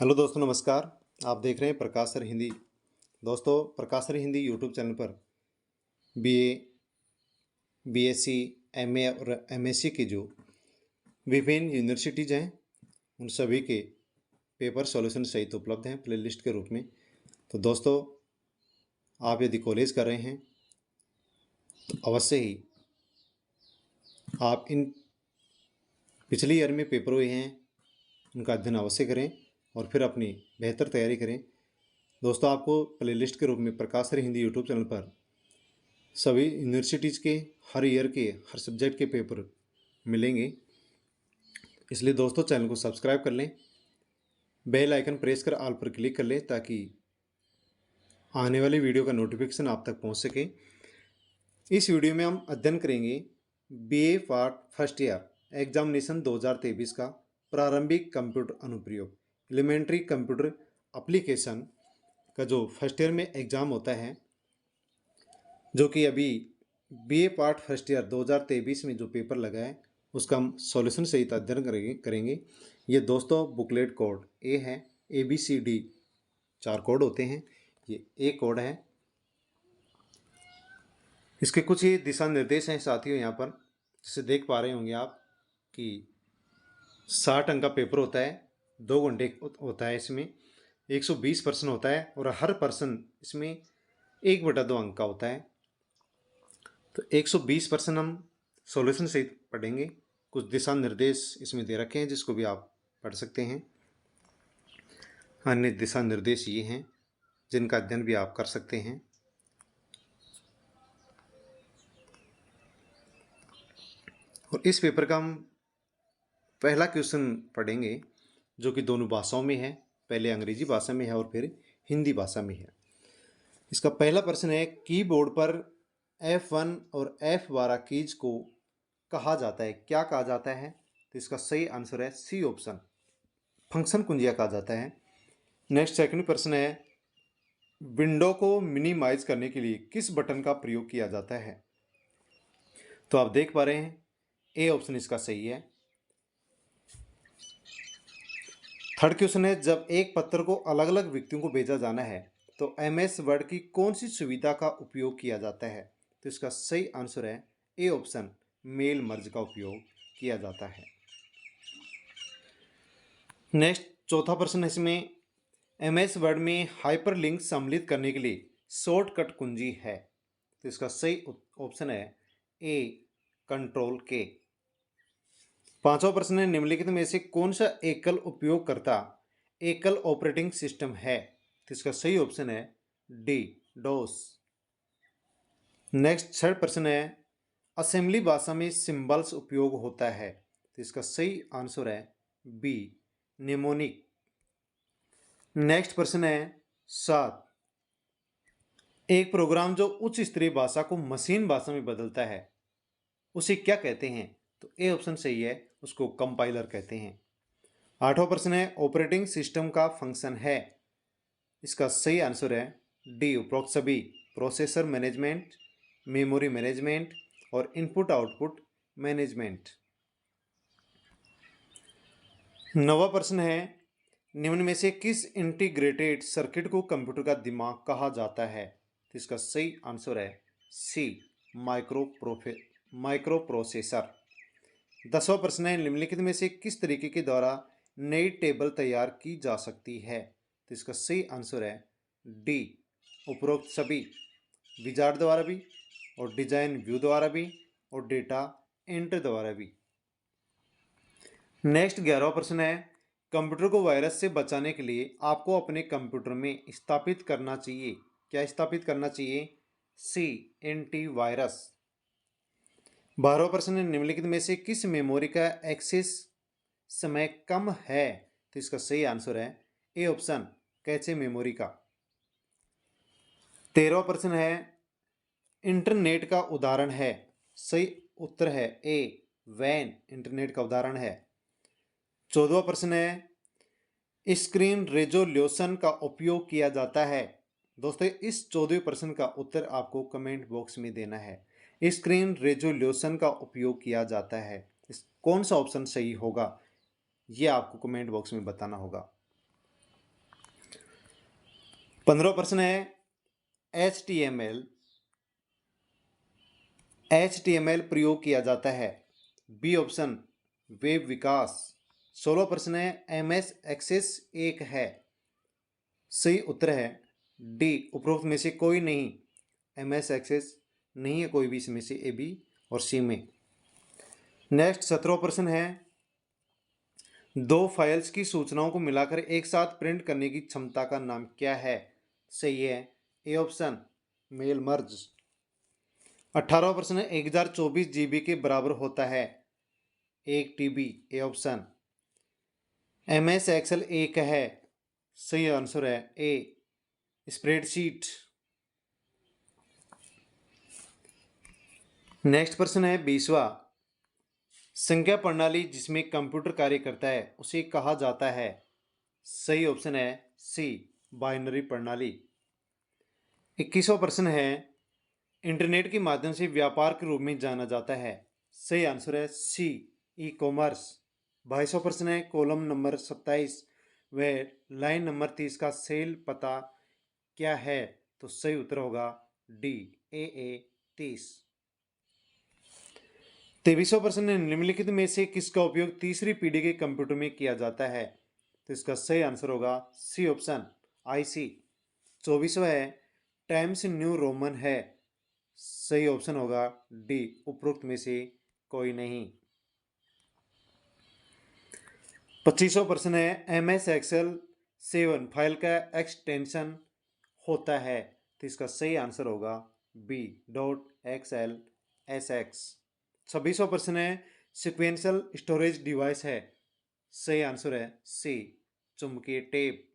Hello दोस्तों, नमस्कार। आप देख रहे हैं प्रकाश सर हिंदी। दोस्तों, प्रकाश सर हिंदी यूट्यूब चैनल पर बीए, बीएससी, एमए और एमएससी की जो विभिन्न यूनिवर्सिटीज़ हैं उन सभी के पेपर सॉल्यूशन सहित उपलब्ध हैं प्लेलिस्ट के रूप में। तो दोस्तों, आप यदि कॉलेज कर रहे हैं तो अवश्य ही आप इन पिछले ईयर में पेपर हुए हैं उनका अध्ययन अवश्य करें और फिर अपनी बेहतर तैयारी करें। दोस्तों, आपको प्लेलिस्ट के रूप में प्रकाश सर हिंदी यूट्यूब चैनल पर सभी यूनिवर्सिटीज़ के हर ईयर के हर सब्जेक्ट के पेपर मिलेंगे। इसलिए दोस्तों, चैनल को सब्सक्राइब कर लें, बेल आइकन प्रेस कर ऑल पर क्लिक कर लें ताकि आने वाली वीडियो का नोटिफिकेशन आप तक पहुंच सके। इस वीडियो में हम अध्ययन करेंगे BA part first year examination 2023 का प्रारंभिक कंप्यूटर अनुप्रयोग एलिमेंट्री कंप्यूटर एप्लीकेशन का जो फर्स्ट ईयर में एग्ज़ाम होता है, जो कि अभी बीए पार्ट फर्स्ट ईयर 2023 में जो पेपर लगा है उसका हम सॉल्यूशन सहित अध्ययन करेंगे। ये दोस्तों बुकलेट कोड ए है, ABCD 4 कोड होते हैं, ये ए कोड है। इसके कुछ ही दिशा निर्देश हैं साथियों। यहाँ पर जिसे देख पा रहे होंगे आप कि 60 अंक का पेपर होता है, 2 घंटे होता है, इसमें 120 प्रश्न होता है और हर प्रश्न इसमें 1/2 अंक का होता है। तो 120 प्रश्न हम सॉल्यूशन सहित पढ़ेंगे। कुछ दिशा निर्देश इसमें दे रखे हैं जिसको भी आप पढ़ सकते हैं। अन्य दिशा निर्देश ये हैं जिनका अध्ययन भी आप कर सकते हैं। और इस पेपर का हम पहला क्वेश्चन पढ़ेंगे जो कि दोनों भाषाओं में है, पहले अंग्रेजी भाषा में है और फिर हिंदी भाषा में है। इसका पहला प्रश्न है, कीबोर्ड पर F1 और F12 कीज को कहा जाता है, क्या कहा जाता है? तो इसका सही आंसर है सी ऑप्शन, फंक्शन कुंजिया कहा जाता है। नेक्स्ट सेकंड प्रश्न है, विंडो को मिनिमाइज करने के लिए किस बटन का प्रयोग किया जाता है? तो आप देख पा रहे हैं ए ऑप्शन इसका सही है। थर्ड क्वेश्चन है, जब एक पत्र को अलग अलग व्यक्तियों को भेजा जाना है तो MS वर्ड की कौन सी सुविधा का उपयोग किया जाता है? तो इसका सही आंसर है ए ऑप्शन, मेल मर्ज का उपयोग किया जाता है। नेक्स्ट चौथा प्रश्न है, इसमें MS वर्ड में हाइपरलिंक सम्मिलित करने के लिए शॉर्टकट कुंजी है। तो इसका सही ऑप्शन है ए, Ctrl+K। पांचवा प्रश्न है, निम्नलिखित में से कौन सा एकल उपयोगकर्ता एकल ऑपरेटिंग सिस्टम है? तो इसका सही ऑप्शन है डी, डोस। नेक्स्ट थर्ड प्रश्न है, असेंबली भाषा में सिंबल्स उपयोग होता है। तो इसका सही आंसर है बी, निमोनिक। नेक्स्ट प्रश्न है 7, एक प्रोग्राम जो उच्च स्तरीय भाषा को मशीन भाषा में बदलता है उसे क्या कहते हैं? तो ए ऑप्शन सही है, उसको कंपाइलर कहते हैं। आठवां प्रश्न है, ऑपरेटिंग सिस्टम का फंक्शन है। इसका सही आंसर है डी, उपरोक्त सभी प्रोसेसर मैनेजमेंट, मेमोरी मैनेजमेंट और इनपुट आउटपुट मैनेजमेंट। नवा प्रश्न है, निम्न में से किस इंटीग्रेटेड सर्किट को कंप्यूटर का दिमाग कहा जाता है? तो इसका सही आंसर है सी, माइक्रो प्रोसेसर। 10वां प्रश्न है, निम्नलिखित में से किस तरीके के द्वारा नई टेबल तैयार की जा सकती है? तो इसका सही आंसर है डी, उपरोक्त सभी, विजार्ड द्वारा भी और डिजाइन व्यू द्वारा भी और डेटा एंटर द्वारा भी। नेक्स्ट 11वां प्रश्न है, कंप्यूटर को वायरस से बचाने के लिए आपको अपने कंप्यूटर में स्थापित करना चाहिए, क्या स्थापित करना चाहिए? सी, एंटीवायरस। 12वां प्रश्न है, निम्नलिखित में से किस मेमोरी का एक्सेस समय कम है? तो इसका सही आंसर है ए ऑप्शन, कैचे मेमोरी का। 13वां प्रश्न है, इंटरनेट का उदाहरण है। सही उत्तर है ए, वैन इंटरनेट का उदाहरण है। 14वां प्रश्न है, स्क्रीन रेजोल्यूशन का उपयोग किया जाता है। दोस्तों, इस 14वें प्रश्न का उत्तर आपको कमेंट बॉक्स में देना है। स्क्रीन रेजोल्यूशन का उपयोग किया जाता है, कौन सा ऑप्शन सही होगा ये आपको कमेंट बॉक्स में बताना होगा। 15वां प्रश्न है HTML प्रयोग किया जाता है। बी ऑप्शन वेब विकास। 16वां प्रश्न है MS एक्सेस एक है। सही उत्तर है डी उपरोक्त में से कोई नहीं। MS एक्सेस नहीं है कोई भी इसमें से, ए, बी और सी में। नेक्स्ट 17वां प्रश्न है दो फाइल्स की सूचनाओं को मिलाकर एक साथ प्रिंट करने की क्षमता का नाम क्या है। सही है ए ऑप्शन मेल मर्ज। 18वां प्रश्न है 1024 GB के बराबर होता है 1 TB। A option. MS Excel एक है। सही आंसर है ए स्प्रेडशीट। नेक्स्ट प्रश्न है 20वां संख्या प्रणाली जिसमें कंप्यूटर कार्य करता है उसे कहा जाता है। सही ऑप्शन है सी बाइनरी प्रणाली। 21वां प्रश्न है इंटरनेट के माध्यम से व्यापार के रूप में जाना जाता है। सही आंसर है सी ई कॉमर्स। 22वां प्रश्न है कॉलम नंबर 27 व लाइन नंबर 30 का सेल पता क्या है। तो सही उत्तर होगा डी AA 30। 23वां प्रश्न है निम्नलिखित में से किसका उपयोग तीसरी पीढ़ी के कंप्यूटर में किया जाता है। तो इसका सही आंसर होगा सी ऑप्शन IC। 24वां है टाइम्स न्यू रोमन है। सही ऑप्शन होगा डी उपरोक्त में से कोई नहीं। 25वां प्रश्न है MS एक्सेल 7 फाइल का एक्सटेंशन होता है। तो इसका सही आंसर होगा बी .XLSX। 26वां प्रश्न है सिक्वेंशियल स्टोरेज डिवाइस है। सही आंसर है सी चुंबकीय टेप।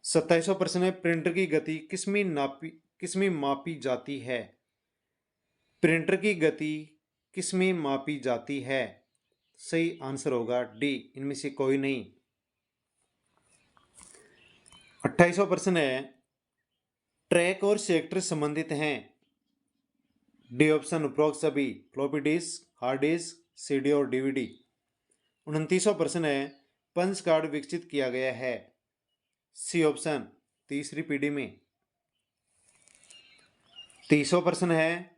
27वां प्रश्न है प्रिंटर की गति किसमें मापी जाती है। प्रिंटर की गति किसमें मापी जाती है। सही आंसर होगा डी इनमें से कोई नहीं। 28वां प्रश्न है ट्रैक और सेक्टर संबंधित हैं। डी ऑप्शन उपरोक्त सभी floppy disk hard disk CD और DVD। 29वां प्रश्न है पंच कार्ड विकसित किया गया है। सी ऑप्शन तीसरी पीढ़ी में। 30वां प्रश्न है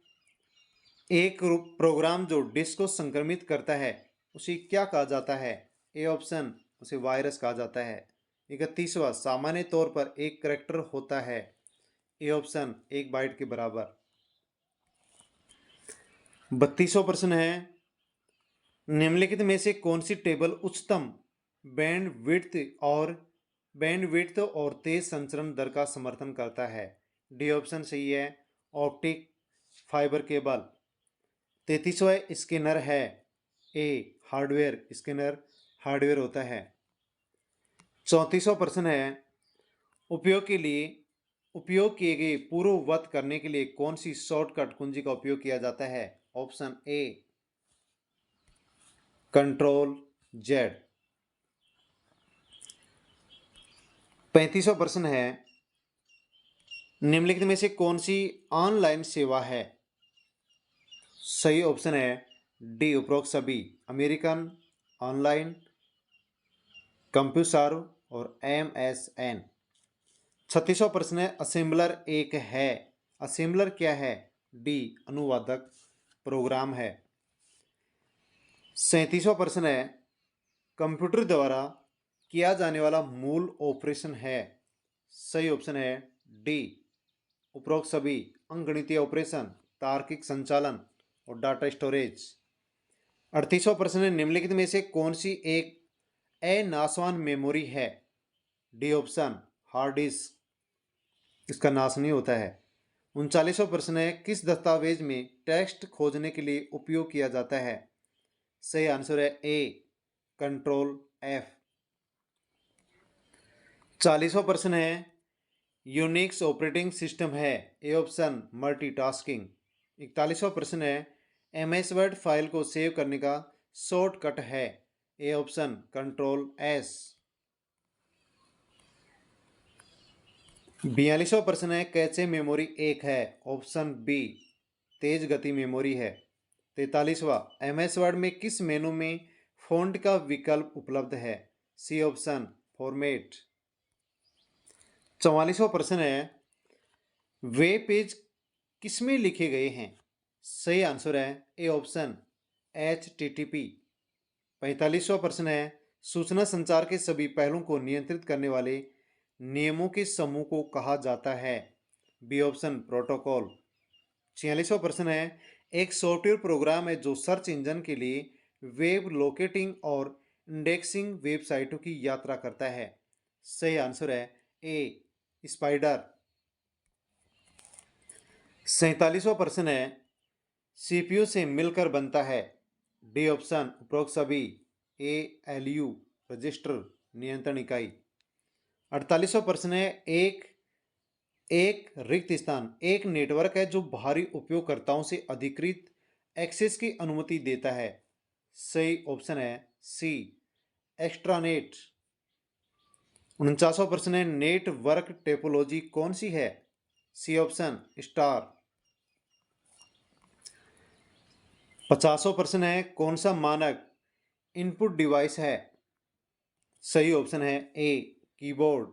एक प्रोग्राम जो डिस्क को संक्रमित करता है उसे क्या कहा जाता है। ए ऑप्शन उसे वायरस कहा जाता है। 31वां सामान्य तौर पर एक करैक्टर होता है। ए ऑप्शन 1 बाइट के बराबर। 32वां प्रश्न है निम्नलिखित में से कौन सी टेबल उच्चतम बैंडविड्थ और तेज संचरण दर का समर्थन करता है। डी ऑप्शन सही है ऑप्टिक फाइबर केबल। 33वां स्कैनर है। ए हार्डवेयर स्कैनर हार्डवेयर होता है। 34वां प्रश्न है उपयोग किए गए पूर्ववत करने के लिए कौन सी शॉर्टकट कुंजी का उपयोग किया जाता है। Option A Ctrl+Z। 35वां प्रश्न है निम्नलिखित में से कौन सी ऑनलाइन सेवा है। सही ऑप्शन है डी उपरोक्त सभी अमेरिकन ऑनलाइन कंप्यूसर्व और MSN। 36वां प्रश्न है असेंबलर एक है। असेंबलर क्या है। डी अनुवादक प्रोग्राम है। 37वां प्रश्न है कंप्यूटर द्वारा किया जाने वाला मूल ऑपरेशन है। सही ऑप्शन है डी उपरोक्त सभी अंकगणितीय ऑपरेशन तार्किक संचालन और डाटा स्टोरेज। 38वां प्रश्न है निम्नलिखित में से कौन सी एक अनाशवान मेमोरी है। डी ऑप्शन हार्ड डिस्क इसका नाश नहीं होता है। 39वां प्रश्न है किस दस्तावेज में टेक्स्ट खोजने के लिए उपयोग किया जाता है। सही आंसर है ए Ctrl+F। 40वां प्रश्न है यूनिक्स ऑपरेटिंग सिस्टम है। A option multitasking. 41वां प्रश्न है MS वर्ड फाइल को सेव करने का शॉर्टकट है। A option Ctrl+S। 42वां प्रश्न है कैसे मेमोरी एक है। ऑप्शन बी तेज गति मेमोरी है। 43वां MS वर्ड में किस मेनू में फ़ॉन्ट का विकल्प उपलब्ध है। C option format. 44वां प्रश्न है, वे पेज किसमें लिखे गए हैं? सही आंसर है ए ऑप्शन HTTP। 45वां प्रश्न है, सूचना संचार के सभी पहलुओं को नियंत्रित करने वाले नियमों के समूह को कहा जाता है? B option protocol. 46वां प्रश्न है, एक सॉफ्टवेयर प्रोग्राम है जो सर्च इंजन के लिए वेब लोकेटिंग और इंडेक्सिंग वेबसाइटों की यात्रा करता है। सही आंसर है ए स्पाइडर। 47वां प्रश्न है, सीपीयू से मिलकर बनता है? डी ऑप्शन उपरोक्त सभी, ALU रजिस्टर नियंत्रण इकाई। 48वां प्रश्न है, एक एक रिक्त स्थान एक नेटवर्क है जो बाहरी उपयोगकर्ताओं से अधिकृत एक्सेस की अनुमति देता है। सही ऑप्शन है सी एक्स्ट्रानेट। 49वां प्रश्न है, नेटवर्क टोपोलॉजी कौन सी है? C option star. 50वां प्रश्न है, कौन सा मानक इनपुट डिवाइस है? सही ऑप्शन है ए कीबोर्ड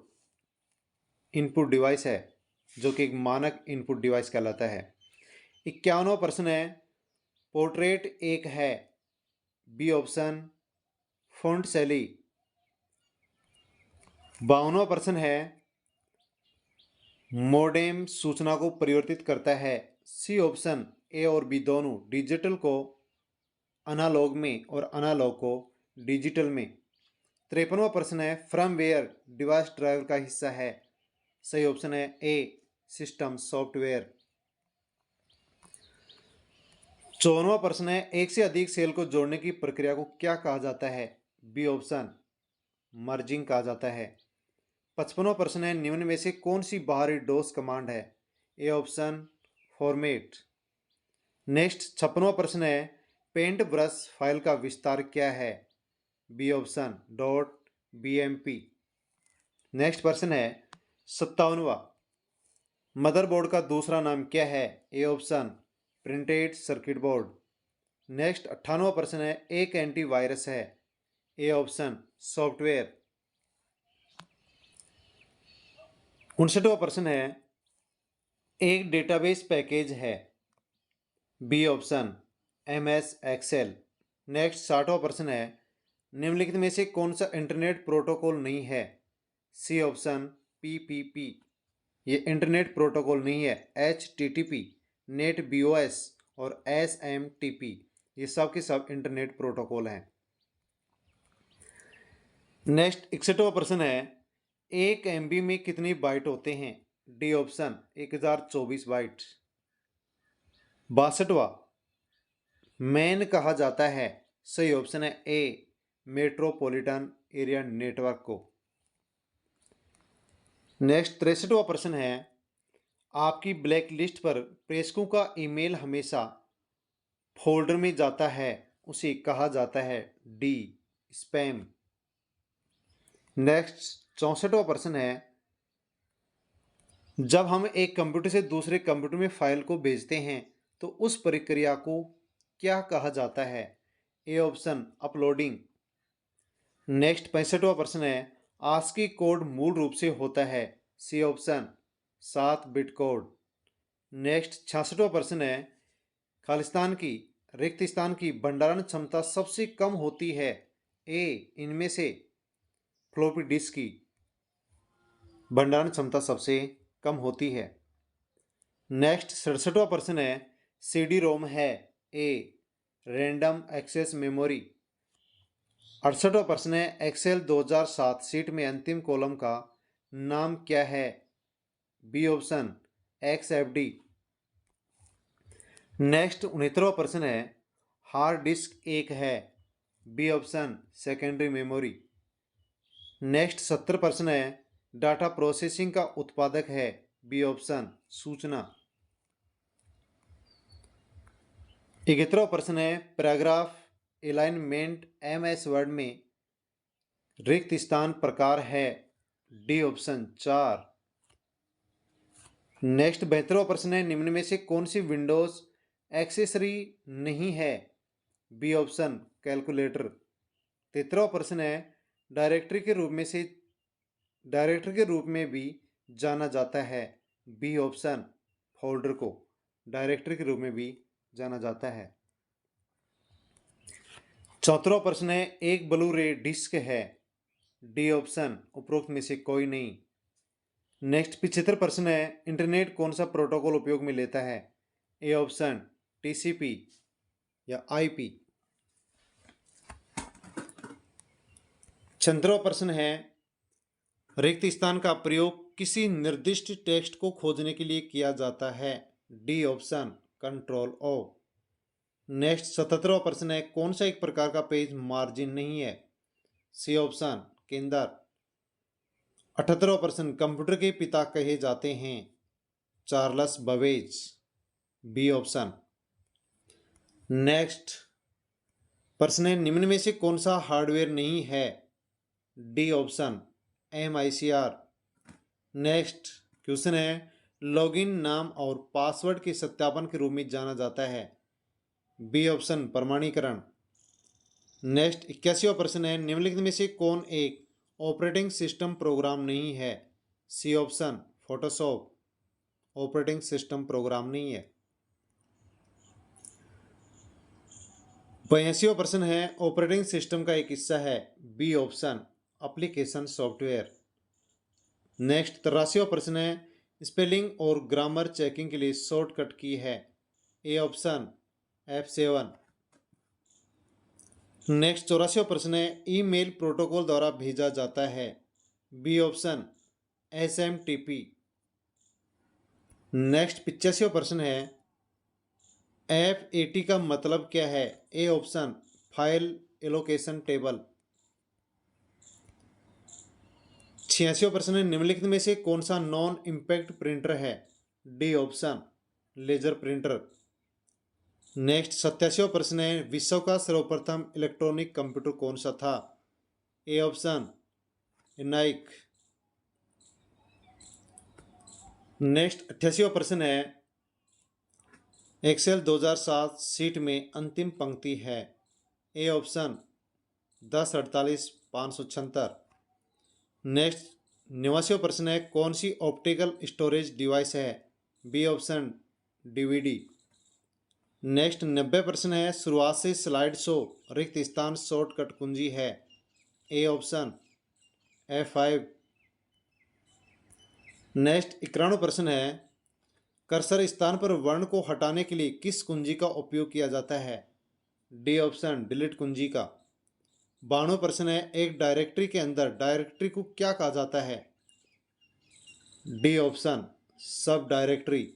इनपुट डिवाइस है, जो कि एक मानक इनपुट डिवाइस कहलाता है। 51वां प्रश्न है, पोर्ट्रेट एक है? बी ऑप्शन फॉन्ट शैली। 52वां प्रश्न है, मोडेम सूचना को परिवर्तित करता है? सी ऑप्शन ए और बी दोनों, डिजिटल को अनालॉग में और अनालॉग को डिजिटल में। 53वां प्रश्न है, फर्मवेयर डिवाइस ड्राइवर का हिस्सा है? सही ऑप्शन है ए सिस्टम सॉफ्टवेयर। 54वां प्रश्न है, एक से अधिक सेल को जोड़ने की प्रक्रिया को क्या कहा जाता है? बी ऑप्शन मर्जिंग कहा जाता है। 55वां प्रश्न है, निम्न में से कौन सी बाहरी डोस कमांड है? A option format. नेक्स्ट 56वां प्रश्न है, पेंट ब्रश फाइल का विस्तार क्या है? B option .bmp। नेक्स्ट प्रश्न है 57वां, मदरबोर्ड का दूसरा नाम क्या है? A option printed circuit board. Next 58वां प्रश्न है, एक एंटीवायरस है? A option software. 59वां प्रश्न है, एक डेटाबेस पैकेज है? B option MS Excel. Next 60वां प्रश्न है, निम्नलिखित में से कौन सा इंटरनेट प्रोटोकॉल नहीं है? C option PPP। ये इंटरनेट प्रोटोकॉल नहीं है। HTTP, नेट BOS और SMTP, ये सब के सब इंटरनेट प्रोटोकॉल हैं। नेक्स्ट 61वां प्रश्न है, एक MB में कितने बाइट होते हैं? D option 1024 byte. 62वां, मैन कहा जाता है? सही ऑप्शन है ए मेट्रोपॉलिटन एरिया नेटवर्क को। नेक्स्ट 63वां प्रश्न है, आपकी ब्लैक लिस्ट पर प्रेषकों का ईमेल हमेशा फोल्डर में जाता है, उसे कहा जाता है? D spam. नेक्स्ट 64वां प्रश्न है, जब हम एक कंप्यूटर से दूसरे कंप्यूटर में फाइल को भेजते हैं तो उस प्रक्रिया को क्या कहा जाता है? A option uploading. नेक्स्ट 65वां प्रश्न है, ASCII कोड मूल रूप से होता है? C option 7 bit code. Next 66वां प्रश्न है, खालिस्तान की रिक्त स्थान की भंडारण क्षमता सबसे कम होती है? ए इनमें से फ्लॉपी डिस्क की भंडारण क्षमता सबसे कम होती है। नेक्स्ट 67वां प्रश्न है, CD-ROM है? A random access memory. 68वां प्रश्न है, एक्सेल 2007 सीट में अंतिम कॉलम का नाम क्या है? B option XFD। नेक्स्ट 69वां प्रश्न है, हार्ड डिस्क एक है? B option secondary memory. Next 70 प्रश्न है, डाटा प्रोसेसिंग का उत्पादक है? बी ऑप्शन सूचना। 71वां प्रश्न है, पैराग्राफ अलाइनमेंट MS वर्ड में रिक्त स्थान प्रकार है? D option 4। नेक्स्ट 72वां प्रश्न है, निम्न में से कौन सी विंडोज एक्सेसरी नहीं है? B option calculator. 73वां प्रश्न है, डायरेक्टरी के रूप में भी जाना जाता है? बी ऑप्शन, फोल्डर को डायरेक्टरी के रूप में भी जाना जाता है। 14वां प्रश्न है, एक ब्लू रे डिस्क है? डी ऑप्शन, उपरोक्त में से कोई नहीं। नेक्स्ट 75 प्रश्न है, इंटरनेट कौन सा प्रोटोकॉल उपयोग में लेता है? ए ऑप्शन, टीसीपी या आईपी। 76वां प्रश्न है, रिक्त स्थान का प्रयोग किसी निर्दिष्ट टेक्स्ट को खोजने के लिए किया जाता है? D option, control O. Next 77वां प्रश्न है, कौन सा एक प्रकार का पेज मार्जिन नहीं है? सी ऑप्शन, केंद्र। 78वां प्रश्न, कंप्यूटर के पिता कहे जाते हैं? Charles Babbage, B option. Next प्रश्न है, निम्न में से कौन सा हार्डवेयर नहीं है? D option, MICR। Next question है, लॉगिन नाम और पासवर्ड के सत्यापन के रूप में जाना जाता है? बी ऑप्शन, प्रमाणीकरण। नेक्स्ट 81वां प्रश्न है, निम्नलिखित में से कौन एक ऑपरेटिंग सिस्टम प्रोग्राम नहीं है? C option, Photoshop operating system program नहीं है। 82वां प्रश्न है, ऑपरेटिंग सिस्टम का एक हिस्सा है? B option, application software. Next 83वां प्रश्न है, स्पेलिंग और ग्रामर चेकिंग के लिए शॉर्टकट की है? A option, F7। नेक्स्ट 84वां प्रश्न है, ईमेल प्रोटोकॉल द्वारा भेजा जाता है? B option, SMTP। नेक्स्ट 85वां प्रश्न है, FAT का मतलब क्या है? A option, file allocation table. 86वां प्रश्न है, निम्नलिखित में से कौन सा नॉन इम्पैक्ट प्रिंटर है? D option, laser printer. Next 87वां प्रश्न है, विश्व का सर्वप्रथम इलेक्ट्रॉनिक कंप्यूटर कौन सा था? A option, ENIAC। नेक्स्ट 88वां प्रश्न है, एक्सेल 2007 सीट में अंतिम पंक्ति है? A option, 1048 576। नेक्स्ट 89वां प्रश्न है, कौन सी ऑप्टिकल स्टोरेज डिवाइस है? B option, DVD। नेक्स्ट 90 प्रश्न है, शुरुआत से स्लाइड शो रिक्त स्थान शॉर्टकट कुंजी है? A option, F5। नेक्स्ट 91वां प्रश्न है, कर्सर स्थान पर वर्ण को हटाने के लिए किस कुंजी का उपयोग किया जाता है? डी ऑप्शन, डिलीट कुंजी का। 92वां प्रश्न है, एक डायरेक्टरी के अंदर डायरेक्टरी को क्या कहा जाता है? D option, sub directory.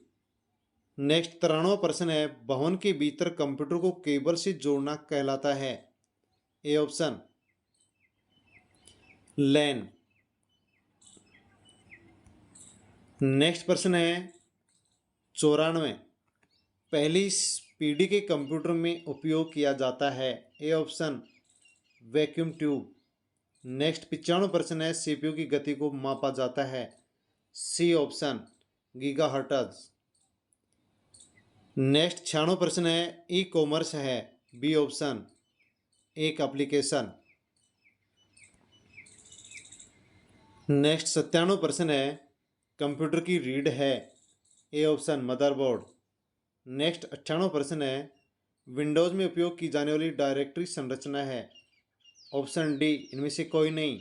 Next 93वां प्रश्न है, भवन के भीतर कंप्यूटर को केबल से जोड़ना कहलाता है? A option, LAN. नेक्स्ट प्रश्न है 94, पहली पीढ़ी के कंप्यूटर में उपयोग किया जाता है? A option, vacuum tube. Next 95वां प्रश्न है, CPU की गति को मापा जाता है? C option, gigahertz. नेक्स्ट 96वां प्रश्न है, ई कॉमर्स है? बी ऑप्शन, एक एप्लीकेशन। नेक्स्ट 97वां प्रश्न है, कंप्यूटर की रीढ़ है? A option, motherboard. नेक्स्ट 98वां प्रश्न है, विंडोज में उपयोग की जाने वाली डायरेक्टरी संरचना है? ऑप्शन डी, इनमें से कोई नहीं।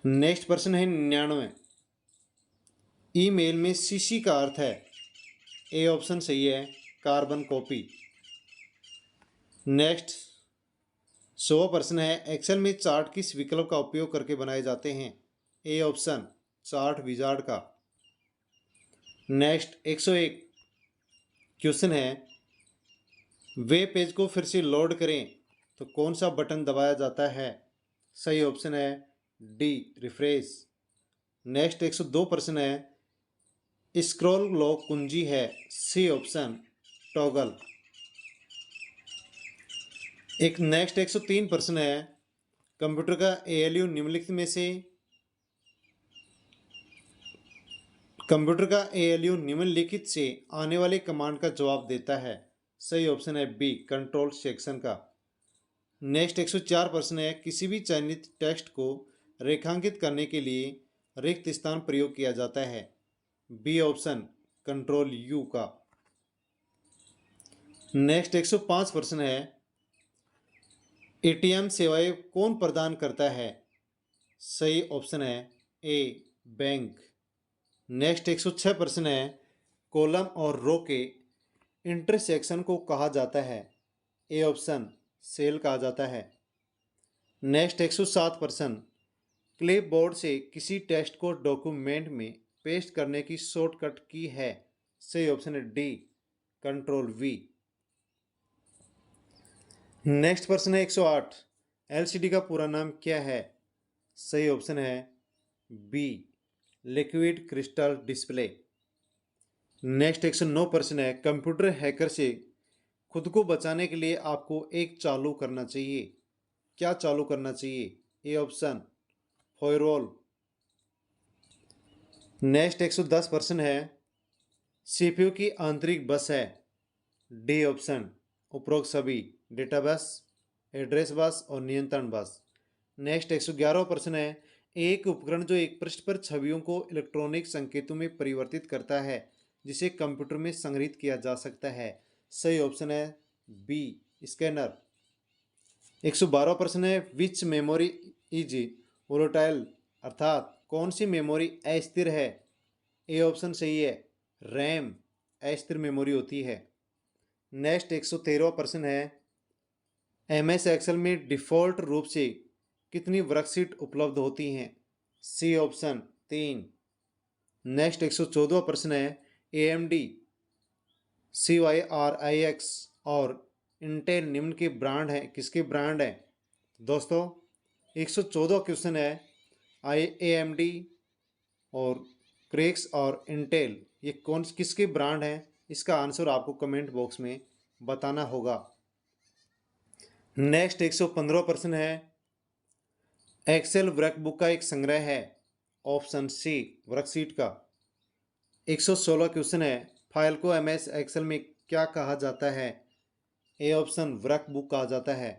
नेक्स्ट प्रश्न है 99, ईमेल में CC का अर्थ है? ए ऑप्शन सही है, कार्बन कॉपी। नेक्स्ट 100वां प्रश्न है, एक्सेल में चार्ट किस विकल्प का उपयोग करके बनाए जाते हैं? ए ऑप्शन, चार्ट विजार्ड का। नेक्स्ट 101 क्वेश्चन है, वेब पेज को फिर से लोड करें तो कौन सा बटन दबाया जाता है? सही ऑप्शन है डी, रिफ्रेश। नेक्स्ट 102 प्रश्न है, स्क्रॉल लॉक कुंजी है? C option, toggle. एक नेक्स्ट 103 प्रश्न है, कंप्यूटर का ALU निम्नलिखित में से निम्नलिखित से आने वाले कमांड का जवाब देता है? सही ऑप्शन है बी, कंट्रोल सेक्शन का। नेक्स्ट 104 प्रश्न है, किसी भी चयनित टेक्स्ट को रेखांकित करने के लिए रिक्त स्थान प्रयोग किया जाता है? बी ऑप्शन कंट्रोल यू का। नेक्स्ट 105 प्रश्न है, एटीएम सेवाएं कौन प्रदान करता है? सही ऑप्शन है ए बैंक। नेक्स्ट 106 प्रश्न है, कॉलम और रो के इंटरसेक्शन को कहा जाता है? ए ऑप्शन सेल कहा जाता है। नेक्स्ट 107 प्रश्न, क्लिपबोर्ड से किसी टेक्स्ट को डॉक्यूमेंट में पेस्ट करने की शॉर्टकट की है? सही ऑप्शन है डी कंट्रोल वी। नेक्स्ट प्रश्न है 108, एलसीडी का पूरा नाम क्या है? सही ऑप्शन है B liquid crystal display. Next 109 प्रश्न है, कंप्यूटर हैकर से खुद को बचाने के लिए आपको एक चालू करना चाहिए। क्या चालू करना चाहिए? A option firewall. नेक्स्ट 110 प्रश्न है, सीपीयू की आंतरिक बस है? डी ऑप्शन उपरोक्त सभी, डेटा बस, एड्रेस बस और नियंत्रण बस। नेक्स्ट 111 प्रश्न है, एक उपकरण जो एक पृष्ठ पर छवियों को इलेक्ट्रॉनिक संकेतों में परिवर्तित करता है जिसे कंप्यूटर में संग्रहित किया जा सकता है? सही ऑप्शन है बी स्कैनर। 112 प्रश्न है, विच मेमोरी इज वोलेटाइल, अर्थात कौन सी मेमोरी अस्थिर है? ए ऑप्शन सही है रैम अस्थिर मेमोरी होती है। नेक्स्ट 113 प्रश्न है, एमएस एक्सेल में डिफ़ॉल्ट रूप से कितनी वर्कशीट उपलब्ध होती हैं? C option 3। नेक्स्ट 114 प्रश्न है, AMD CYRIX और इंटेल निम्न के ब्रांड हैं, किसके ब्रांड हैं? दोस्तों 114 क्वेश्चन है, AMD और क्रेक्स और इंटेल ये कौन किसके ब्रांड हैं? इसका आंसर आपको कमेंट बॉक्स में बताना होगा। नेक्स्ट 115 प्रश्न है, एक्सेल वर्कबुक का एक संग्रह है? ऑप्शन सी वर्कशीट का। 116 क्वेश्चन है, फाइल को MS एक्सेल में क्या कहा जाता है? ए ऑप्शन वर्कबुक कहा जाता है।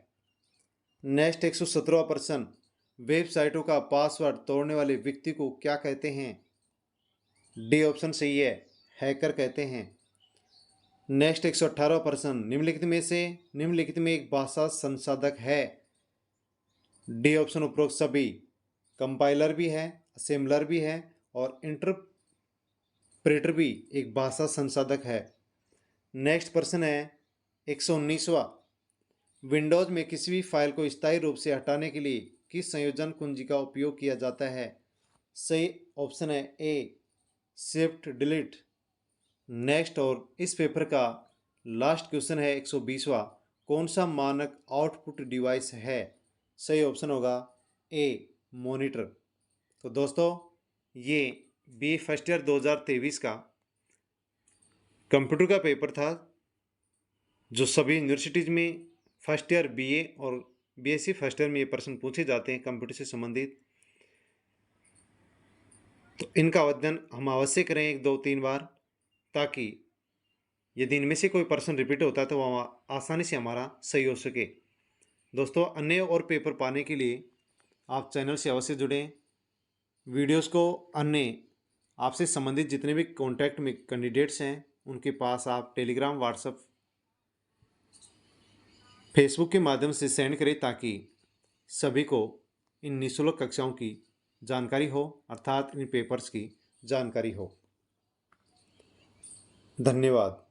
नेक्स्ट 117 प्रश्न, वेबसाइटों का पासवर्ड तोड़ने वाले व्यक्ति को क्या कहते हैं? डी ऑप्शन सही है हैकर कहते हैं। नेक्स्ट 118 प्रश्न, निम्नलिखित में एक भाषा संसाधक है? डी ऑप्शन उपरोक्त सभी, कंपाइलर भी है, असेंबलर भी है और इंटरप्रेटर भी एक भाषा संसाधक है। नेक्स्ट प्रश्न है 119वां, विंडोज में किसी भी फाइल को स्थायी रूप से हटाने के लिए किस संयोजन कुंजी का उपयोग किया जाता है? सही ऑप्शन है ए शिफ्ट डिलीट। नेक्स्ट और इस पेपर का लास्ट क्वेश्चन है 120वां, कौन सा मानक आउटपुट डिवाइस है? सही ऑप्शन होगा ए मॉनिटर। तो दोस्तों ये बी फर्स्ट ईयर 2023 का कंप्यूटर का पेपर था जो सभी यूनिवर्सिटीज़ में फर्स्ट ईयर BA और BSc फर्स्ट ईयर में ये प्रश्न पूछे जाते हैं कंप्यूटर से संबंधित। तो इनका अध्ययन हम अवश्य करें 1-2-3 बार, ताकि यदि इनमें से कोई प्रश्न रिपीट होता है तो वह आसानी से हमारा सही हो सके। दोस्तों अन्य और पेपर पाने के लिए आप चैनल से अवश्य जुड़ें। वीडियोस को अन्य आपसे संबंधित जितने भी कॉन्टैक्ट में कैंडिडेट्स हैं उनके पास आप टेलीग्राम, व्हाट्सएप, फेसबुक के माध्यम से सेंड करें ताकि सभी को इन निःशुल्क कक्षाओं की जानकारी हो, अर्थात इन पेपर्स की जानकारी हो। धन्यवाद।